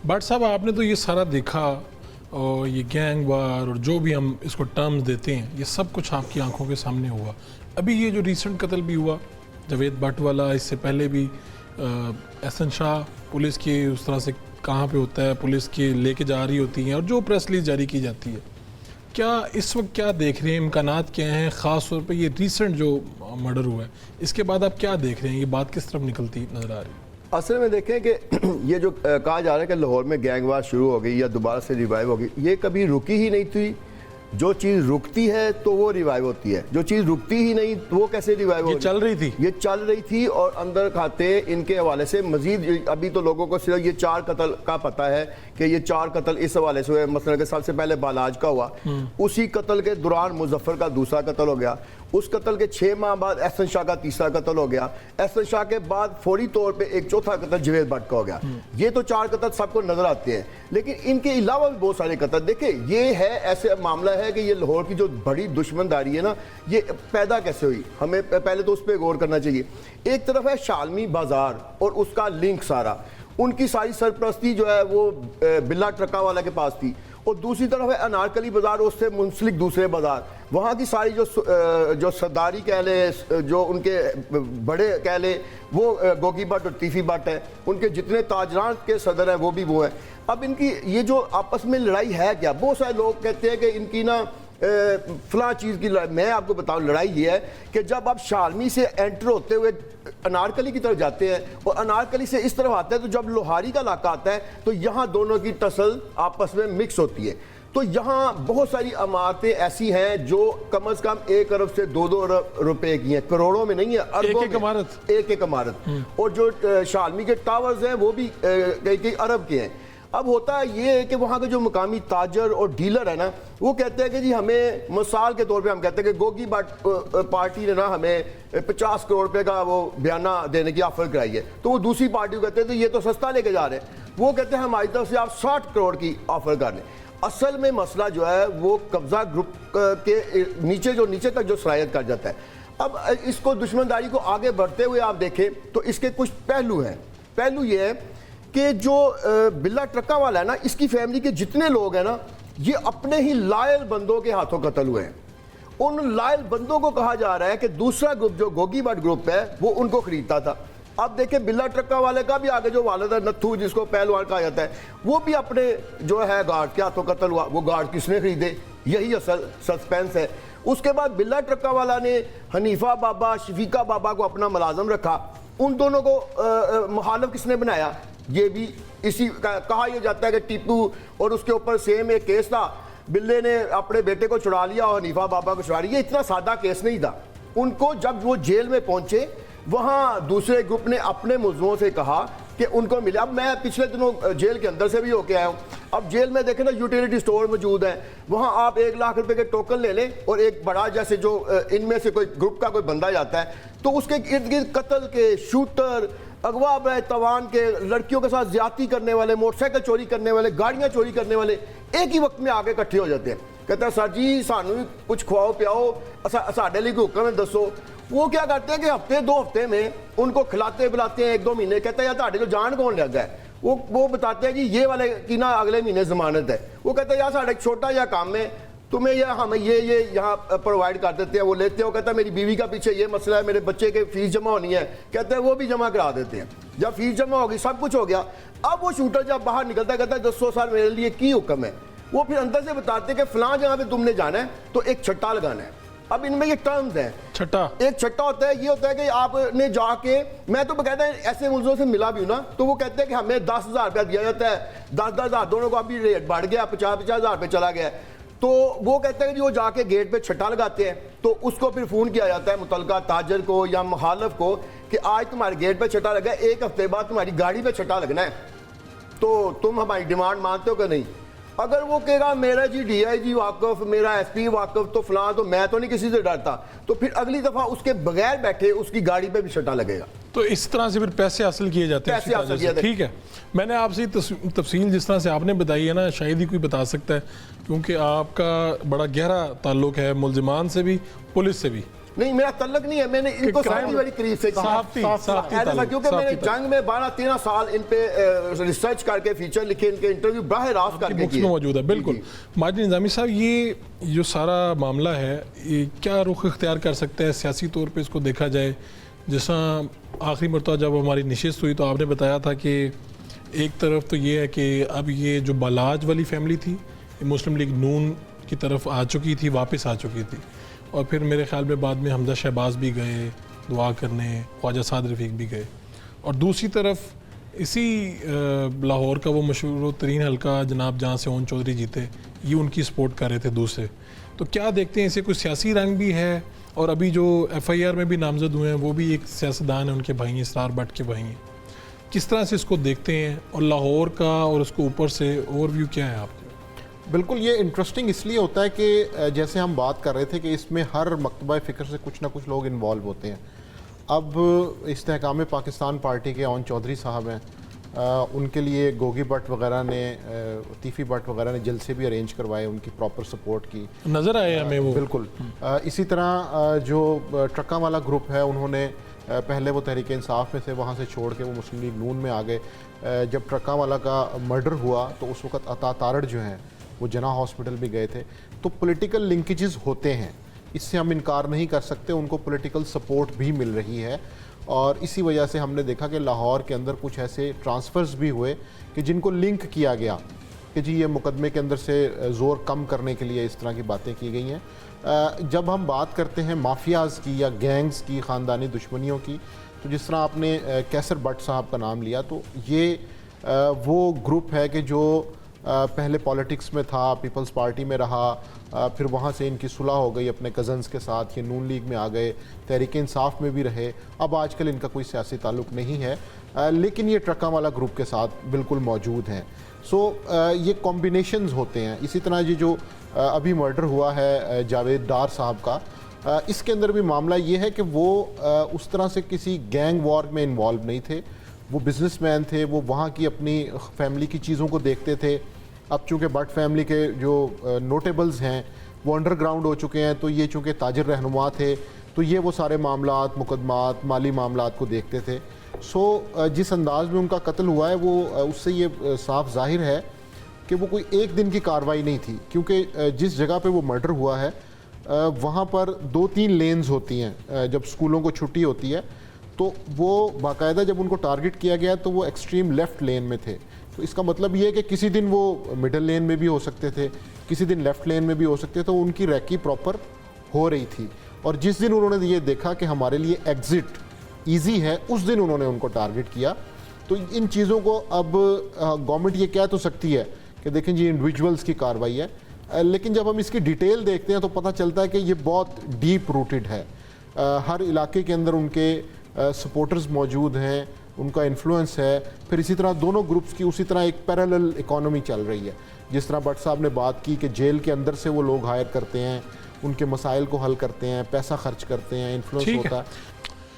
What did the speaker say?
But صاحب آپ نے تو یہ سارا دیکھا اور یہ گینگ وار اور جو بھی ہم اس کو ٹرمز دیتے ہیں یہ سب کچھ آپ کی آنکھوں کے سامنے ہوا. ابھی یہ جو ریسنٹ قتل بھی ہوا جاوید بٹ والا, اس سے پہلے بھی احسن شاہ پولیس کی اس طرح سے کہاں پہ ہوتا ہے, پولیس کی لے کے جا رہی ہوتی ہیں اور جو پریس ریلیز جاری کی جاتی ہے, کیا اس وقت کیا دیکھ رہے ہیں, امکانات کیا ہیں, خاص طور پہ یہ ریسنٹ جو مرڈر ہوا ہے اس کے بعد آپ کیا دیکھ رہے ہیں, یہ بات کس طرف نکلتی نظر آ رہی ہے؟ اصل میں دیکھیں کہ یہ جو کہا جا رہا ہے کہ لاہور میں گینگ وار شروع ہو گئی یا دوبارہ سے ریوائیو ہو گئی, یہ کبھی رکی ہی نہیں تھی. جو چیز رکتی ہے تو وہ ریوائیو ہوتی ہے, جو چیز رکتی ہی نہیں تو وہ کیسے ریوائیو ہوگی؟ یہ چل رہی تھی, یہ چل رہی تھی. اور اندر کھاتے ان کے حوالے سے مزید ابھی تو لوگوں کو صرف یہ 4 قتل کا پتہ ہے کہ یہ 4 قتل اس حوالے سے ہوئے. مثلا کہ سب سے پہلے بالاج کا ہوا, اسی قتل کے دوران مظفر کا دوسرا قتل ہو گیا, اس قتل کے 6 ماہ بعد احسن شاہ کا تیسرا قتل ہو گیا, احسن شاہ کے بعد فوری طور پہ ایک چوتھا قتل جاوید بٹ کا ہو گیا. یہ تو 4 قتل سب کو نظر آتے ہیں, لیکن ان کے علاوہ بھی بہت سارے قتل. دیکھیں یہ ہے ایسے معاملہ ہے کہ یہ لاہور کی جو بڑی دشمنداری ہے نا, یہ پیدا کیسے ہوئی, ہمیں پہلے تو اس پہ غور کرنا چاہیے. ایک طرف ہے شالمی بازار اور اس کا لنک سارا, ان کی ساری سرپرستی جو ہے وہ بلا ٹرکا والا کے پاس تھی, اور دوسری طرف ہے انارکلی بازار, اس سے منسلک دوسرے بازار. وہاں کی ساری جو سرداری کہہ لیں, جو ان کے بڑے کہہ لیں, وہ گوگی بٹ اور تیفی بٹ ہیں. ان کے جتنے تاجران کے صدر ہیں وہ بھی وہ ہیں. اب ان کی یہ جو آپس میں لڑائی ہے کیا, بہت سارے لوگ کہتے ہیں کہ ان کی نا فلاں چیز کی لڑائی. میں آپ کو بتاؤں لڑائی یہ ہے کہ جب آپ شالمی سے انٹر ہوتے ہوئے انارکلی کی طرف جاتے ہیں اور انارکلی سے اس طرف آتے ہیں, تو جب لوہاری کا علاقہ آتا ہے تو یہاں دونوں کی ٹسل آپس میں مکس ہوتی ہے. تو یہاں بہت ساری عمارتیں ایسی ہیں جو کم از کم 1 ارب سے 2 ارب روپے کی ہیں, کروڑوں میں نہیں ہے, اربوں میں, ایک عمارت. اور جو شالمی کے ٹاورز ہیں وہ بھی کئی ارب کے ہیں. اب ہوتا یہ ہے کہ وہاں کے جو مقامی تاجر اور ڈیلر ہے نا, وہ کہتے ہیں کہ جی ہمیں مثال کے طور پہ ہم کہتے ہیں کہ گوگی بٹ پارٹی نے نا ہمیں 50 کروڑ روپے کا وہ بیانہ دینے کی آفر کرائی ہے. تو وہ دوسری پارٹی کو کہتے ہیں تو یہ تو سستا لے کے جا رہے ہیں. وہ کہتے ہیں ہماری طرف سے آپ 60 کروڑ کی آفر کر لیں. اصل میں مسئلہ جو ہے وہ قبضہ گروپ کے نیچے تک جو صلاحیت کر جاتا ہے. اب اس کو دشمنداری کو آگے بڑھتے ہوئے آپ دیکھیں تو اس کے کچھ پہلو ہیں. پہلو یہ ہے کہ جو بلا ٹرکا والا ہے نا, اس کی فیملی کے جتنے لوگ ہیں نا, یہ اپنے ہی لائل بندوں کے ہاتھوں قتل ہوئے ہیں. ان لائل بندوں کو کہا جا رہا ہے کہ دوسرا گروپ جو گوگی بٹ گروپ ہے وہ ان کو خریدتا تھا. اب دیکھیں بلا ٹرکا والے کا بھی آگے جو والد ہے نتھو, جس کو پہلوان کہا جاتا ہے, وہ بھی اپنے جو ہے گارڈ کے ہاتھوں قتل ہوا. وہ گارڈ کس نے خریدے, یہی اصل سسپینس ہے. اس کے بعد بلا ٹرکا والا نے حنیفہ بابا, شفیقہ بابا کو اپنا ملازم رکھا. ان دونوں کو مخالف کس نے بنایا, یہ بھی اسی کہا یہ جاتا ہے کہ ٹیپو اور اس کے اوپر سیم ایک کیس تھا, بلے نے اپنے بیٹے کو چھڑا لیا اور حنیفہ بابا کو چھڑا لیا. یہ اتنا سادہ کیس نہیں تھا. ان کو جب وہ جیل میں پہنچے, وہاں دوسرے گروپ نے اپنے ملزموں سے کہا کہ ان کو ملے. اب میں پچھلے دنوں جیل کے اندر سے بھی ہو کے آیا ہوں. اب جیل میں دیکھیں نا یوٹیلیٹی سٹور موجود ہیں, وہاں آپ 1 لاکھ روپے کے ٹوکن لے لیں, اور ایک بڑا جیسے جو ان میں سے کوئی گروپ کا کوئی بندہ جاتا ہے تو اس کے ارد گرد قتل کے, شوٹر, اغوا برائے توان کے, لڑکیوں کے ساتھ زیادتی کرنے والے, موٹر سائیکل چوری کرنے والے, گاڑیاں چوری کرنے والے ایک ہی وقت میں آگے اکٹھے ہو جاتے ہیں. کہتا ہے سر جی سانو بھی کچھ کھواؤ پیاؤ, ساڈے لیے کوئی حکم ہے دسو. وہ کیا کرتے ہیں کہ ہفتے 2 ہفتے میں ان کو کھلاتے پلاتے ہیں 1-2 مہینے. کہتا ہے یار تہاڈے جو جان کون لگ گیا ہے, وہ بتاتے ہیں جی یہ والے کی نا اگلے مہینے ضمانت ہے. وہ کہتا ہے یار ساڈا ایک چھوٹا جا کام ہے, تمہیں ہمیں یہ یہاں پرووائڈ کر دیتے ہیں. وہ لیتے ہو, کہتا ہے میری بیوی کا پیچھے یہ مسئلہ ہے, میرے بچے کے فیس جمع ہونی ہے. کہتے ہیں وہ بھی جمع کرا دیتے ہیں. جب فیس جمع ہوگی, سب کچھ ہو گیا, اب وہ شوٹر جب باہر نکلتا ہے کہتا ہے 200 سال میرے لیے کی حکم ہے. وہ پھر اندر سے بتاتے ہیں کہ فلاں جگہ پہ تم نے جانا ہے تو ایک چھٹا لگانا ہے. اب ان میں یہ ٹرمز ہیں. ایک چھٹا ہوتا ہے, یہ ہوتا ہے کہ آپ نے جا کے, میں تو باقاعدہ ایسے ملزموں سے ملا بھی ہوں نا, تو وہ کہتے ہیں کہ ہمیں 10,000 روپیہ دیا جاتا ہے, 10,000 دونوں کو ابھی ریٹ بڑھ گیا, 50,000 روپے چلا گیا. تو وہ کہتے ہیں کہ وہ جا کے گیٹ پہ چھٹا لگاتے ہیں, تو اس کو پھر فون کیا جاتا ہے متعلقہ تاجر کو یا مخالف کو کہ آج تمہارے گیٹ پہ چھٹا لگا ہے, 1 ہفتے بعد تمہاری گاڑی پہ چھٹا لگنا ہے, تو تم ہماری ڈیمانڈ مانتے ہو کہ نہیں. اگر وہ کہے گا میرا جی ڈی آئی جی واقف, میرا ایس پی واقف, تو فلاں, تو میں تو نہیں کسی سے ڈرتا, تو پھر اگلی دفعہ اس کے بغیر بیٹھے اس کی گاڑی پہ بھی چھٹا لگے گا. تو اس طرح سے پھر پیسے حاصل کیے جاتے ہیں. ٹھیک ہے, میں نے آپ سے تفصیل جس طرح سے آپ نے بتائی ہے نا, شاید ہی کوئی بتا سکتا ہے, کیونکہ آپ کا بڑا گہرا تعلق ہے ملزمان سے بھی, پولیس سے بھی. نہیں میرا تعلق نہیں ہے, میں نے ان کو ساتھی بڑی قریب سے صحافتی کیونکہ میں نے جنگ میں 12-13 سال ان پہ ریسرچ کر کے فیچر لکھے, ان کے انٹرویو براہ راست کر کے بکس میں موجود ہے. بالکل ماجد نظامی صاحب, یہ جو سارا معاملہ ہے یہ کیا رخ اختیار کر سکتا ہے سیاسی طور پہ اس کو دیکھا جائے؟ جیسا آخری مرتبہ جب ہماری نشست ہوئی تو آپ نے بتایا تھا کہ ایک طرف تو یہ ہے کہ اب یہ جو بالاج والی فیملی تھی مسلم لیگ نون کی طرف آ چکی تھی, واپس آ چکی تھی, اور پھر میرے خیال میں بعد میں حمزہ شہباز بھی گئے دعا کرنے, خواجہ سعد رفیق بھی گئے, اور دوسری طرف اسی لاہور کا وہ مشہور ترین حلقہ جناب جہاں سے اون چودھری جیتے, یہ ان کی سپورٹ کر رہے تھے دوسرے. تو کیا دیکھتے ہیں اسے کوئی سیاسی رنگ بھی ہے؟ اور ابھی جو ایف آئی آر میں بھی نامزد ہوئے ہیں وہ بھی ایک سیاستدان ہیں, ان کے بھائی ہیں, اسرار بٹ کے بھائی ہیں. کس طرح سے اس کو دیکھتے ہیں, اور لاہور کا اور اس کو اوپر سے اوور ویو کیا ہے آپ کا؟ بالکل یہ انٹرسٹنگ اس لیے ہوتا ہے کہ جیسے ہم بات کر رہے تھے کہ اس میں ہر مکتبہ فکر سے کچھ نہ کچھ لوگ انوالو ہوتے ہیں. اب استحکام پاکستان پارٹی کے اون چودھری صاحب ہیں, ان کے لیے گوگی بٹ وغیرہ نے, عطیفی بٹ وغیرہ نے جلسے بھی ارینج کروائے, ان کی پراپر سپورٹ کی, نظر آئے ہمیں وہ. بالکل. اسی طرح جو ٹرکا والا گروپ ہے انہوں نے پہلے وہ تحریک انصاف میں تھے, وہاں سے چھوڑ کے وہ مسلم لیگ نون میں آ گئے. جب ٹرکا والا کا مرڈر ہوا تو اس وقت عطا تارڑ جو ہیں وہ جناح ہاسپٹل بھی گئے تھے. تو پولیٹیکل لنکیجز ہوتے ہیں, اس سے ہم انکار نہیں کر سکتے, ان کو پولیٹیکل سپورٹ بھی مل رہی ہے. اور اسی وجہ سے ہم نے دیکھا کہ لاہور کے اندر کچھ ایسے ٹرانسفرز بھی ہوئے کہ جن کو لنک کیا گیا کہ جی یہ مقدمے کے اندر سے زور کم کرنے کے لیے اس طرح کی باتیں کی گئی ہیں. جب ہم بات کرتے ہیں مافیاز کی یا گینگز کی, خاندانی دشمنیوں کی, تو جس طرح آپ نے کیسر بٹ صاحب کا نام لیا, تو یہ وہ گروپ ہے کہ جو پہلے پالیٹکس میں تھا, پیپلز پارٹی میں رہا, پھر وہاں سے ان کی صلح ہو گئی اپنے کزنز کے ساتھ, یہ نون لیگ میں آ گئے, تحریک انصاف میں بھی رہے. اب آج کل ان کا کوئی سیاسی تعلق نہیں ہے, لیکن یہ ٹرکا والا گروپ کے ساتھ بالکل موجود ہیں. سو یہ کمبینیشنز ہوتے ہیں. اسی طرح یہ جو ابھی مرڈر ہوا ہے جاوید ڈار صاحب کا, اس کے اندر بھی معاملہ یہ ہے کہ وہ اس طرح سے کسی گینگ وار میں انوالو نہیں تھے. وہ بزنس مین تھے, وہ وہاں کی اپنی فیملی کی چیزوں کو دیکھتے تھے. اب چونکہ بٹ فیملی کے جو نوٹیبلز ہیں وہ انڈر گراؤنڈ ہو چکے ہیں, تو یہ چونکہ تاجر رہنما تھے تو یہ وہ سارے معاملات, مقدمات, مالی معاملات کو دیکھتے تھے. سو جس انداز میں ان کا قتل ہوا ہے وہ اس سے یہ صاف ظاہر ہے کہ وہ کوئی ایک دن کی کارروائی نہیں تھی, کیونکہ جس جگہ پہ وہ مرڈر ہوا ہے وہاں پر 2-3 لینز ہوتی ہیں. جب اسکولوں کو چھٹی ہوتی ہے تو وہ باقاعدہ جب ان کو ٹارگٹ کیا گیا تو وہ ایکسٹریم لیفٹ لین میں تھے. تو اس کا مطلب یہ ہے کہ کسی دن وہ مڈل لین میں بھی ہو سکتے تھے, کسی دن لیفٹ لین میں بھی ہو سکتے, تو ان کی ریکی پراپر ہو رہی تھی. اور جس دن انہوں نے یہ دیکھا کہ ہمارے لیے ایگزٹ ایزی ہے, اس دن انہوں نے ان کو ٹارگٹ کیا. تو ان چیزوں کو اب گورنمنٹ یہ کہہ تو سکتی ہے کہ دیکھیں جی انڈیویجولز کی کارروائی ہے, لیکن جب ہم اس کی ڈیٹیل دیکھتے ہیں تو پتہ چلتا ہے کہ یہ بہت ڈیپ روٹڈ ہے. ہر علاقے کے اندر ان کے سپورٹرز موجود ہیں, ان کا انفلوئنس ہے. پھر اسی طرح دونوں گروپس کی اسی طرح ایک پیرالل اکانومی چل رہی ہے. جس طرح بٹ صاحب نے بات کی کہ جیل کے اندر سے وہ لوگ ہائر کرتے ہیں, ان کے مسائل کو حل کرتے ہیں, پیسہ خرچ کرتے ہیں, انفلوئنس ہوتا ہے.